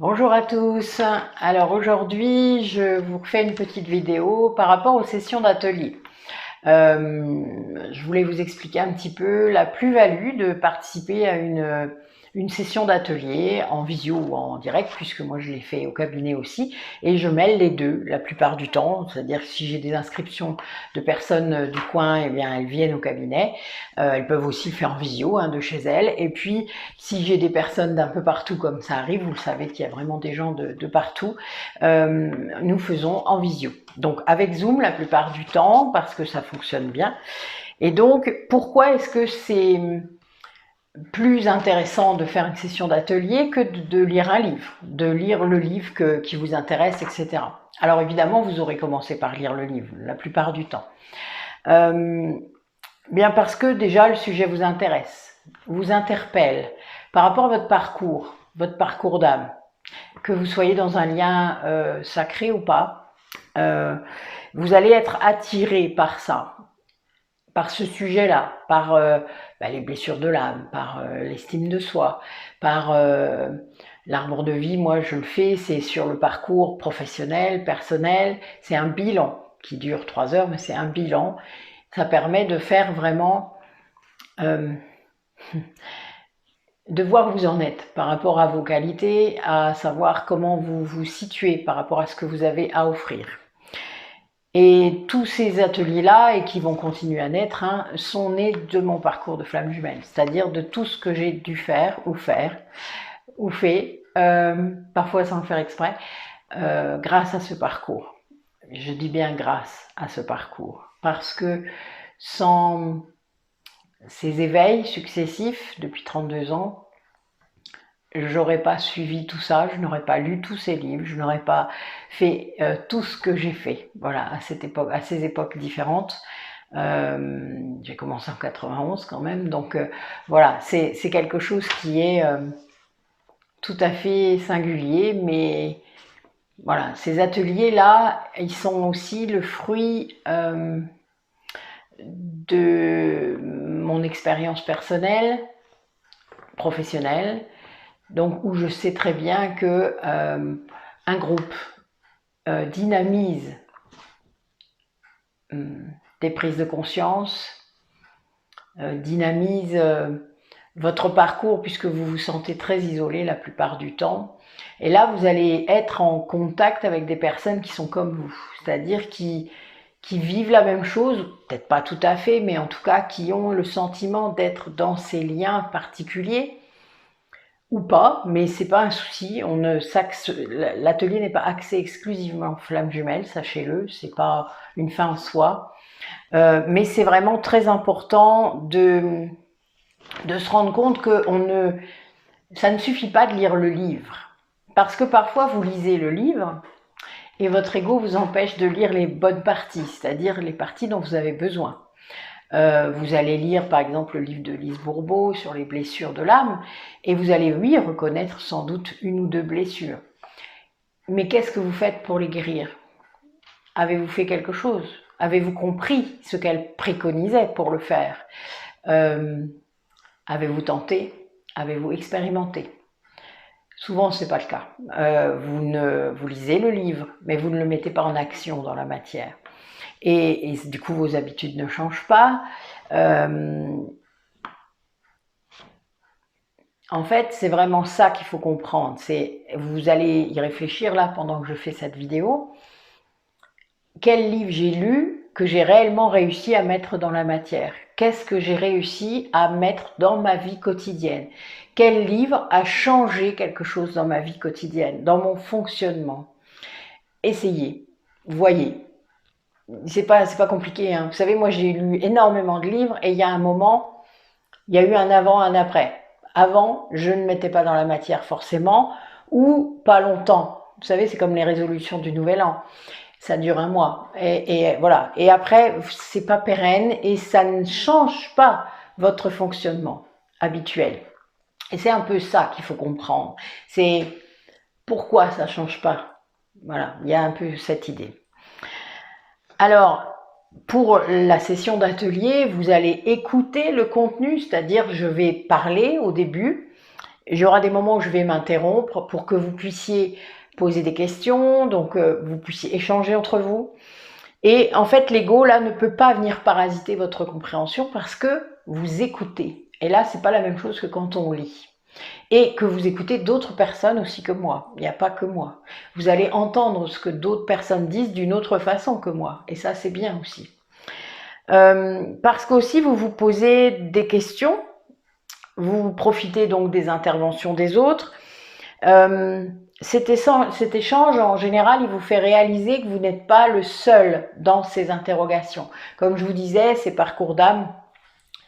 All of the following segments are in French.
Bonjour à tous. Alors aujourd'hui, je vous refais une petite vidéo par rapport aux sessions d'atelier. Je voulais vous expliquer un petit peu la plus-value de participer à une session d'atelier en visio ou en direct, puisque moi je l'ai fait au cabinet aussi, et je mêle les deux la plupart du temps, c'est-à-dire que si j'ai des inscriptions de personnes du coin, eh bien elles viennent au cabinet, elles peuvent aussi le faire en visio de chez elles, et puis si j'ai des personnes d'un peu partout comme ça arrive, vous le savez qu'il y a vraiment des gens de partout, nous faisons en visio. Donc avec Zoom la plupart du temps, parce que ça fonctionne bien. Et donc, pourquoi est-ce que c'est plus intéressant de faire une session d'atelier que de lire un livre, de lire le livre qui vous intéresse, etc. Alors évidemment, vous aurez commencé par lire le livre, la plupart du temps. Bien parce que déjà, le sujet vous intéresse, vous interpelle par rapport à votre parcours d'âme, que vous soyez dans un lien sacré ou pas, vous allez être attiré par ça, par ce sujet-là, par les blessures de l'âme, par l'estime de soi, par l'arbre de vie. Moi, je le fais, c'est sur le parcours professionnel, personnel. C'est un bilan qui dure 3 heures, mais c'est un bilan. Ça permet de faire vraiment... de voir où vous en êtes par rapport à vos qualités, à savoir comment vous vous situez par rapport à ce que vous avez à offrir. Et tous ces ateliers-là, et qui vont continuer à naître, sont nés de mon parcours de flamme jumelle, c'est-à-dire de tout ce que j'ai dû faire, ou fait, parfois sans le faire exprès, grâce à ce parcours. Je dis bien grâce à ce parcours, parce que sans ces éveils successifs depuis 32 ans, j'aurais pas suivi tout ça, je n'aurais pas lu tous ces livres, je n'aurais pas fait tout ce que j'ai fait, voilà, à ces époques différentes. J'ai commencé en 91 quand même, donc voilà, c'est quelque chose qui est tout à fait singulier, mais voilà, ces ateliers-là, ils sont aussi le fruit de mon expérience personnelle, professionnelle, donc où je sais très bien que un groupe dynamise des prises de conscience, dynamise votre parcours, puisque vous vous sentez très isolé la plupart du temps. Et là, vous allez être en contact avec des personnes qui sont comme vous, c'est-à-dire qui vivent la même chose, peut-être pas tout à fait, mais en tout cas qui ont le sentiment d'être dans ces liens particuliers, ou pas, mais c'est pas un souci. L'atelier n'est pas axé exclusivement flamme jumelle, sachez-le, c'est pas une fin en soi, mais c'est vraiment très important de se rendre compte que ça ne suffit pas de lire le livre, parce que parfois vous lisez le livre et votre ego vous empêche de lire les bonnes parties, c'est-à-dire les parties dont vous avez besoin. Vous allez lire par exemple le livre de Lise Bourbeau sur les blessures de l'âme, et vous allez, oui, reconnaître sans doute une ou deux blessures. Mais qu'est-ce que vous faites pour les guérir? Avez-vous fait quelque chose? Avez-vous compris ce qu'elle préconisait pour le faire? Avez-vous tenté? Avez-vous expérimenté? Souvent, ce n'est pas le cas. Vous lisez le livre, mais vous ne le mettez pas en action dans la matière. Et du coup, vos habitudes ne changent pas. En fait, c'est vraiment ça qu'il faut comprendre. Vous allez y réfléchir là pendant que je fais cette vidéo. Quel livre j'ai lu que j'ai réellement réussi à mettre dans la matière? Qu'est-ce que j'ai réussi à mettre dans ma vie quotidienne? Quel livre a changé quelque chose dans ma vie quotidienne, dans mon fonctionnement? Essayez, voyez. C'est pas compliqué, Vous savez, moi j'ai lu énormément de livres et il y a un moment, il y a eu un avant, un après. Avant, je ne mettais pas dans la matière forcément, ou pas longtemps. Vous savez, c'est comme les résolutions du Nouvel An. Ça dure un mois. Et voilà. Et après, c'est pas pérenne et ça ne change pas votre fonctionnement habituel. Et c'est un peu ça qu'il faut comprendre. C'est pourquoi ça change pas. Voilà, il y a un peu cette idée. Alors, pour la session d'atelier, vous allez écouter le contenu, c'est-à-dire je vais parler au début, Il y aura des moments où je vais m'interrompre pour que vous puissiez poser des questions, donc vous puissiez échanger entre vous. Et en fait, l'ego, là, ne peut pas venir parasiter votre compréhension parce que vous écoutez. Et là, c'est pas la même chose que quand on lit. Et que vous écoutez d'autres personnes aussi que moi. Il n'y a pas que moi. Vous allez entendre ce que d'autres personnes disent d'une autre façon que moi. Et ça, c'est bien aussi. Parce qu'aussi, vous vous posez des questions. Vous profitez donc des interventions des autres. Cet échange, en général, il vous fait réaliser que vous n'êtes pas le seul dans ces interrogations. Comme je vous disais, ces parcours d'âme,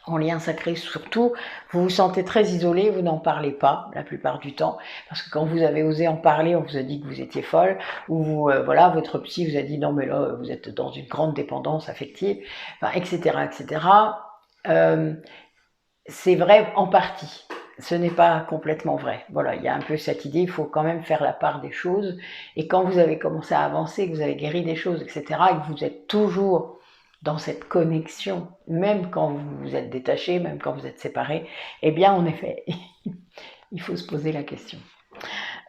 en lien sacré surtout, vous vous sentez très isolé, vous n'en parlez pas la plupart du temps, parce que quand vous avez osé en parler, on vous a dit que vous étiez folle, ou voilà, votre psy vous a dit non mais là, vous êtes dans une grande dépendance affective, enfin, etc., etc. C'est vrai en partie. Ce n'est pas complètement vrai. Voilà, il y a un peu cette idée, il faut quand même faire la part des choses. Et quand vous avez commencé à avancer, que vous avez guéri des choses, etc., et que vous êtes toujours dans cette connexion, même quand vous vous êtes détaché, même quand vous êtes séparé, eh bien, en effet, il faut se poser la question.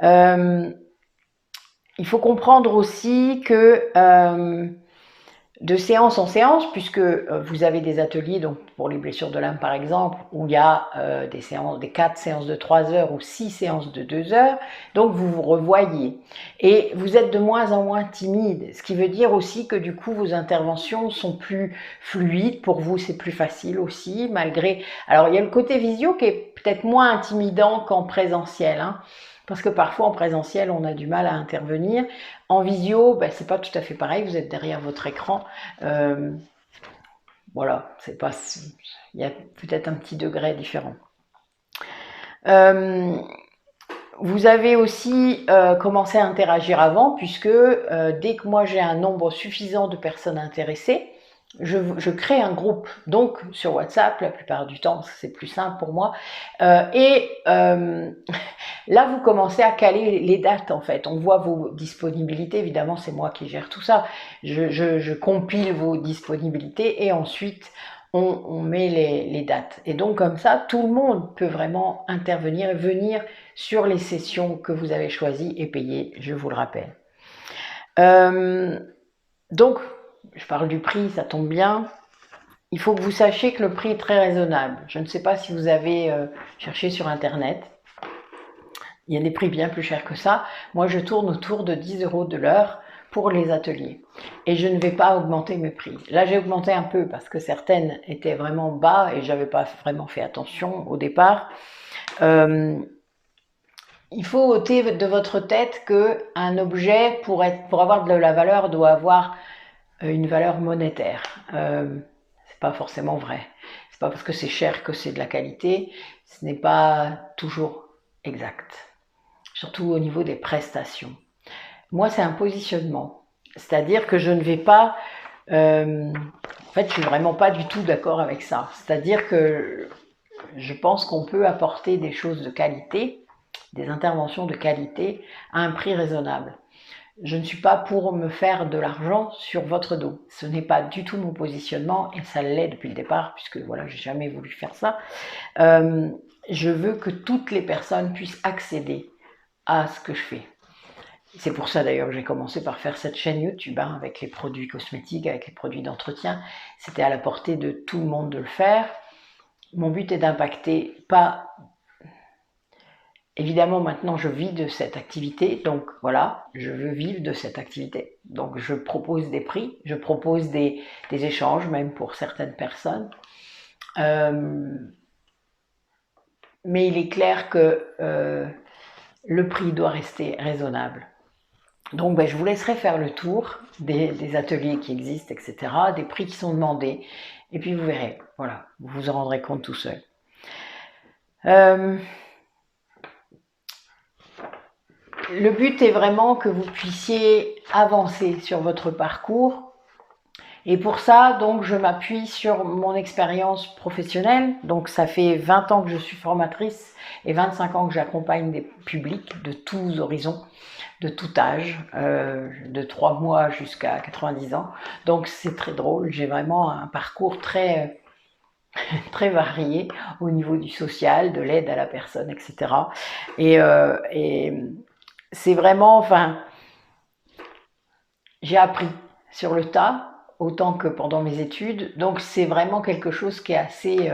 Il faut comprendre aussi que de séance en séance, puisque vous avez des ateliers, donc pour les blessures de l'âme par exemple, où il y a des 4 séances de 3 heures ou 6 séances de 2 heures, donc vous vous revoyez. Et vous êtes de moins en moins timide, ce qui veut dire aussi que du coup vos interventions sont plus fluides, pour vous c'est plus facile aussi, malgré... Alors il y a le côté visio qui est peut-être moins intimidant qu'en présentiel, hein, parce que parfois en présentiel on a du mal à intervenir. En visio, ben, c'est pas tout à fait pareil, vous êtes derrière votre écran. Voilà, c'est pas, il y a peut-être un petit degré différent. Vous avez aussi commencé à interagir avant, puisque dès que moi j'ai un nombre suffisant de personnes intéressées, je crée un groupe, donc sur WhatsApp, la plupart du temps, c'est plus simple pour moi. Là, vous commencez à caler les dates, en fait. On voit vos disponibilités, évidemment, c'est moi qui gère tout ça. Je compile vos disponibilités et ensuite, on met les dates. Et donc, comme ça, tout le monde peut vraiment intervenir et venir sur les sessions que vous avez choisies et payer, je vous le rappelle. Donc, je parle du prix, ça tombe bien. Il faut que vous sachiez que le prix est très raisonnable. Je ne sais pas si vous avez cherché sur Internet. Il y a des prix bien plus chers que ça. Moi, je tourne autour de 10 € de l'heure pour les ateliers. Et je ne vais pas augmenter mes prix. Là, j'ai augmenté un peu parce que certaines étaient vraiment bas et je n'avais pas vraiment fait attention au départ. Il faut ôter de votre tête qu'un objet, pour avoir de la valeur, doit avoir une valeur monétaire. C'est pas forcément vrai. C'est pas parce que c'est cher que c'est de la qualité. Ce n'est pas toujours exact. Surtout au niveau des prestations. Moi, c'est un positionnement. C'est-à-dire que je ne vais pas... en fait, je suis vraiment pas du tout d'accord avec ça. C'est-à-dire que je pense qu'on peut apporter des choses de qualité, des interventions de qualité, à un prix raisonnable. Je ne suis pas pour me faire de l'argent sur votre dos. Ce n'est pas du tout mon positionnement, et ça l'est depuis le départ, puisque voilà, j'ai jamais voulu faire ça. Je veux que toutes les personnes puissent accéder à ce que je fais. C'est pour ça d'ailleurs que j'ai commencé par faire cette chaîne YouTube, hein, avec les produits cosmétiques, avec les produits d'entretien. C'était à la portée de tout le monde de le faire. Mon but est d'impacter, pas... Évidemment, maintenant, je vis de cette activité, donc voilà, je veux vivre de cette activité. Donc, je propose des prix, je propose des échanges, même pour certaines personnes. Mais il est clair que le prix doit rester raisonnable. Donc, ben, je vous laisserai faire le tour des ateliers qui existent, etc., des prix qui sont demandés, et puis vous verrez, voilà, vous vous en rendrez compte tout seul. Le but est vraiment que vous puissiez avancer sur votre parcours. Et pour ça, donc, je m'appuie sur mon expérience professionnelle. Donc, ça fait 20 ans que je suis formatrice et 25 ans que j'accompagne des publics de tous horizons, de tout âge, de 3 mois jusqu'à 90 ans. Donc, c'est très drôle. J'ai vraiment un parcours très très variés au niveau du social, de l'aide à la personne, etc. Et c'est vraiment, enfin, j'ai appris sur le tas, autant que pendant mes études. Donc c'est vraiment quelque chose qui est assez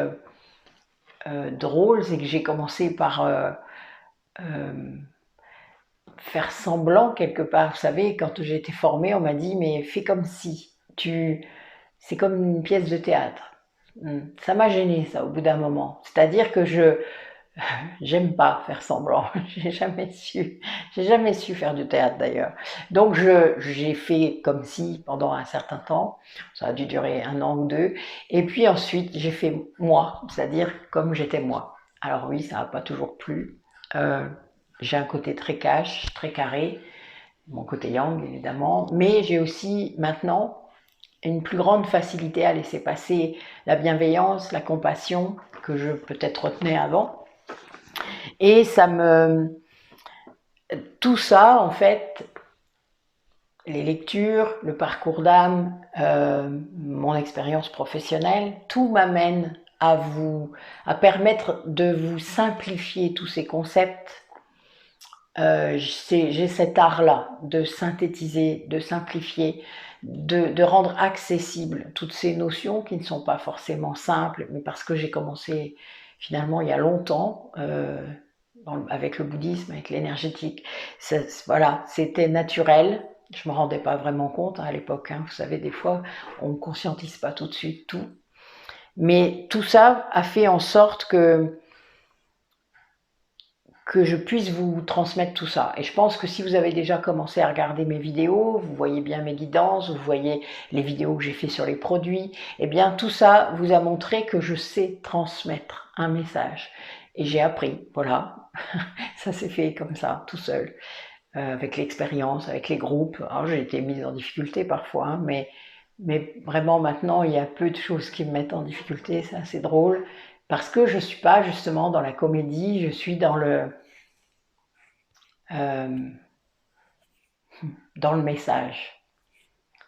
drôle, c'est que j'ai commencé par faire semblant quelque part. Vous savez, quand j'ai été formée, on m'a dit, mais fais comme si. C'est comme une pièce de théâtre. Ça m'a gêné ça au bout d'un moment. C'est-à-dire que j'aime pas faire semblant. J'ai jamais su faire du théâtre d'ailleurs. Donc j'ai fait comme si pendant un certain temps. Ça a dû durer 1 an ou 2. Et puis ensuite j'ai fait moi, c'est-à-dire comme j'étais moi. Alors oui, ça n'a pas toujours plu. Euh, j'ai un côté très cash, très carré, mon côté yang évidemment, mais j'ai aussi maintenant une plus grande facilité à laisser passer la bienveillance, la compassion que je peut-être retenais avant. Et tout ça, en fait, les lectures, le parcours d'âme, mon expérience professionnelle, tout m'amène à permettre de vous simplifier tous ces concepts. J'ai cet art-là de synthétiser, de simplifier, de rendre accessibles toutes ces notions qui ne sont pas forcément simples, mais parce que j'ai commencé finalement il y a longtemps avec le bouddhisme, avec l'énergétique. Voilà, c'était naturel. Je me rendais pas vraiment compte à l'époque. Hein. Vous savez, des fois, on ne conscientise pas tout de suite tout. Mais tout ça a fait en sorte que je puisse vous transmettre tout ça. Et je pense que si vous avez déjà commencé à regarder mes vidéos, vous voyez bien mes guidances, vous voyez les vidéos que j'ai fait sur les produits, eh bien tout ça vous a montré que je sais transmettre un message. Et j'ai appris, voilà, ça s'est fait comme ça, tout seul, avec l'expérience, avec les groupes. Alors j'ai été mise en difficulté parfois, hein, mais vraiment maintenant il y a peu de choses qui me mettent en difficulté, c'est assez drôle, parce que je ne suis pas justement dans la comédie, je suis dans le message.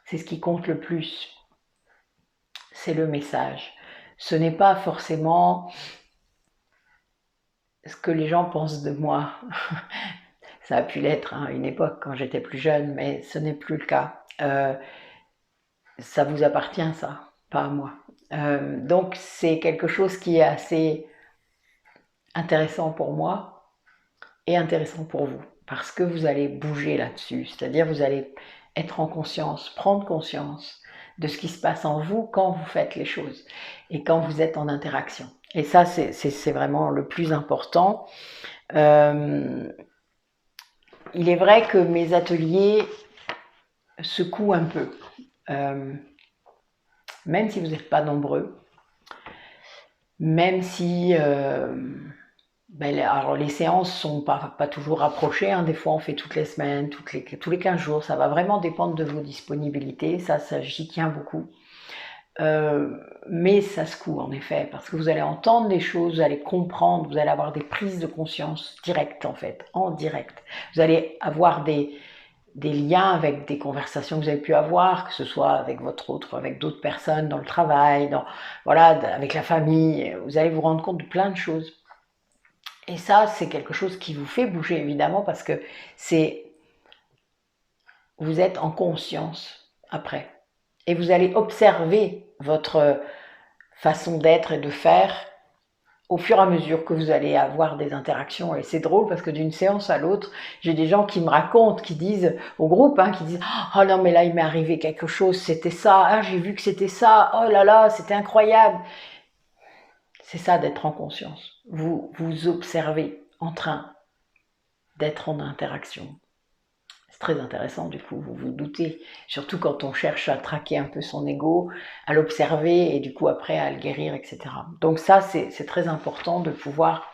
C'est ce qui compte le plus. C'est le message. Ce n'est pas forcément ce que les gens pensent de moi. Ça a pu l'être à une époque quand j'étais plus jeune, mais ce n'est plus le cas. Ça vous appartient, ça, pas à moi. Donc c'est quelque chose qui est assez intéressant pour moi et intéressant pour vous, parce que vous allez bouger là-dessus, c'est-à-dire vous allez être en conscience, prendre conscience de ce qui se passe en vous quand vous faites les choses et quand vous êtes en interaction. Et ça, c'est vraiment le plus important. Il est vrai que mes ateliers secouent un peu, même si vous n'êtes pas nombreux, même si alors les séances sont pas toujours rapprochées, hein. Des fois on fait toutes les semaines, tous les 15 jours, ça va vraiment dépendre de vos disponibilités, ça j'y tiens beaucoup. Mais ça secoue en effet, parce que vous allez entendre des choses, vous allez comprendre, vous allez avoir des prises de conscience directes en fait, en direct. Vous allez avoir des liens avec des conversations que vous avez pu avoir, que ce soit avec avec d'autres personnes dans le travail, voilà, avec la famille. Vous allez vous rendre compte de plein de choses. Et ça, c'est quelque chose qui vous fait bouger évidemment, parce que vous êtes en conscience après. Et vous allez observer votre façon d'être et de faire au fur et à mesure que vous allez avoir des interactions. Et c'est drôle parce que d'une séance à l'autre, j'ai des gens qui me racontent, qui disent au groupe, hein, qui disent « Oh non, mais là, il m'est arrivé quelque chose, c'était ça, ah, j'ai vu que c'était ça, oh là là, c'était incroyable !» C'est ça d'être en conscience. Vous vous observez en train d'être en interaction. C'est très intéressant, du coup, vous vous doutez. Surtout quand on cherche à traquer un peu son ego, à l'observer et du coup après à le guérir, etc. Donc ça, c'est très important de pouvoir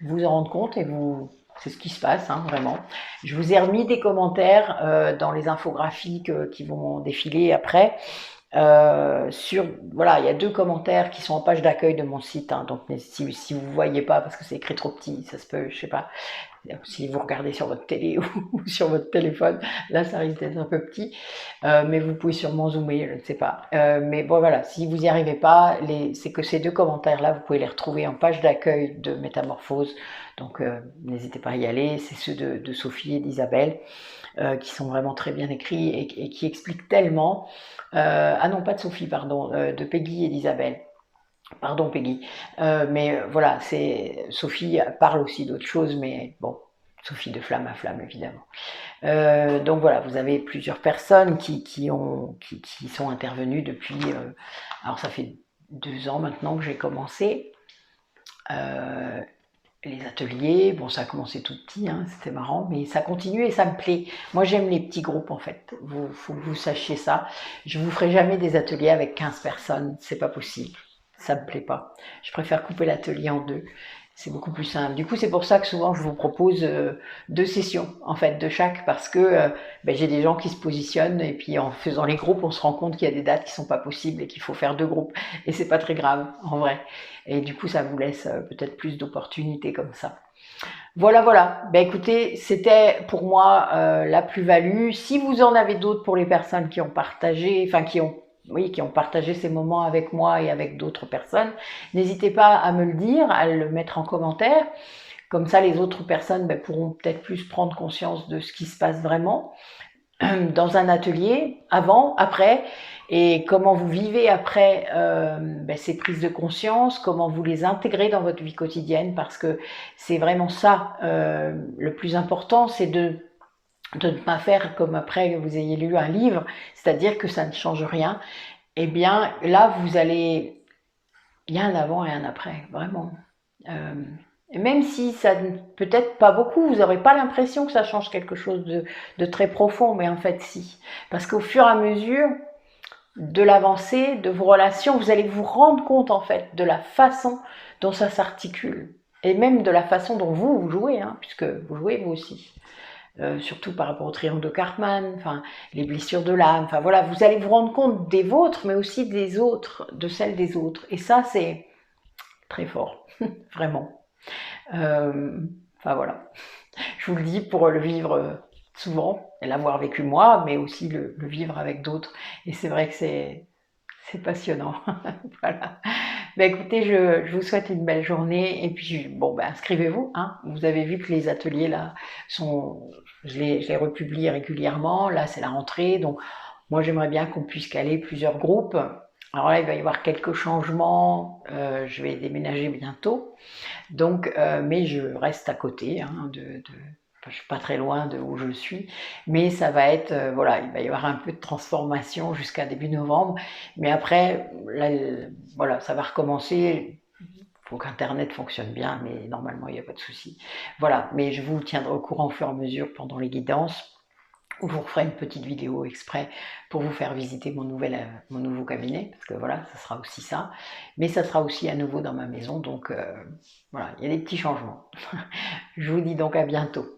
vous en rendre compte et c'est ce qui se passe, hein, vraiment. Je vous ai remis des commentaires dans les infographies qui vont défiler après. Voilà, il y a 2 commentaires qui sont en page d'accueil de mon site, hein, donc si vous ne voyez pas parce que c'est écrit trop petit, ça se peut, je sais pas, si vous regardez sur votre télé ou sur votre téléphone, là ça risque d'être un peu petit, mais vous pouvez sûrement zoomer, je ne sais pas. Mais bon voilà, si vous n'y arrivez pas, c'est que ces 2 commentaires-là, vous pouvez les retrouver en page d'accueil de Métamorphose, donc n'hésitez pas à y aller, c'est ceux de Sophie et d'Isabelle, qui sont vraiment très bien écrits et qui expliquent tellement. Ah non, pas de Sophie, pardon, de Peggy et d'Isabelle. Pardon Peggy. Mais voilà, Sophie parle aussi d'autres choses, mais bon, Sophie de Flamme à Flamme, évidemment. Donc voilà, vous avez plusieurs personnes qui sont intervenues depuis... alors ça fait 2 ans maintenant que j'ai commencé. Les ateliers, bon ça a commencé tout petit, hein, c'était marrant, mais ça continue et ça me plaît. Moi j'aime les petits groupes en fait, faut que vous sachiez ça. Je vous ferai jamais des ateliers avec 15 personnes, c'est pas possible, ça me plaît pas. Je préfère couper l'atelier en 2, c'est beaucoup plus simple. Du coup c'est pour ça que souvent je vous propose 2 sessions en fait de chaque, parce que j'ai des gens qui se positionnent et puis en faisant les groupes on se rend compte qu'il y a des dates qui sont pas possibles et qu'il faut faire 2 groupes, et c'est pas très grave en vrai. Et du coup, ça vous laisse peut-être plus d'opportunités comme ça. Voilà, voilà. Ben écoutez, c'était pour moi la plus-value. Si vous en avez d'autres pour les personnes qui ont partagé, enfin qui ont partagé ces moments avec moi et avec d'autres personnes, n'hésitez pas à me le dire, à le mettre en commentaire. Comme ça, les autres personnes pourront peut-être plus prendre conscience de ce qui se passe vraiment dans un atelier, avant, après, et comment vous vivez après ces prises de conscience, comment vous les intégrez dans votre vie quotidienne, parce que c'est vraiment ça le plus important, c'est de ne pas faire comme après que vous ayez lu un livre, c'est-à-dire que ça ne change rien. Eh bien là, il y a un avant et un après, vraiment. Même si ça peut-être pas beaucoup, vous n'aurez pas l'impression que ça change quelque chose de très profond, mais en fait si. Parce qu'au fur et à mesure de l'avancée de vos relations, vous allez vous rendre compte en fait de la façon dont ça s'articule. Et même de la façon dont vous jouez, hein, puisque vous jouez vous aussi. Surtout par rapport au triangle de Karpman, enfin, les blessures de l'âme, enfin voilà, vous allez vous rendre compte des vôtres, mais aussi des autres, de celles des autres. Et ça, c'est très fort, vraiment. Enfin voilà, je vous le dis pour le vivre souvent, et l'avoir vécu moi, mais aussi le vivre avec d'autres. Et c'est vrai que c'est passionnant. Voilà. Écoutez, je vous souhaite une belle journée. Et puis, bon, inscrivez-vous. Hein. Vous avez vu que les ateliers, là, je les republie régulièrement. Là, c'est la rentrée. Donc, moi, j'aimerais bien qu'on puisse caler plusieurs groupes. Alors là, il va y avoir quelques changements. Je vais déménager bientôt. Donc, mais je reste à côté, hein, je ne suis pas très loin de où je suis, mais ça va être, voilà, il va y avoir un peu de transformation jusqu'à début novembre, mais après, là, voilà, ça va recommencer. Il faut qu'Internet fonctionne bien, mais normalement, il n'y a pas de souci. Voilà, mais je vous tiendrai au courant au fur et à mesure pendant les guidances, où je vous referai une petite vidéo exprès pour vous faire visiter mon nouveau cabinet, parce que voilà, ça sera aussi ça, mais ça sera aussi à nouveau dans ma maison, donc voilà, il y a des petits changements. Je vous dis donc à bientôt.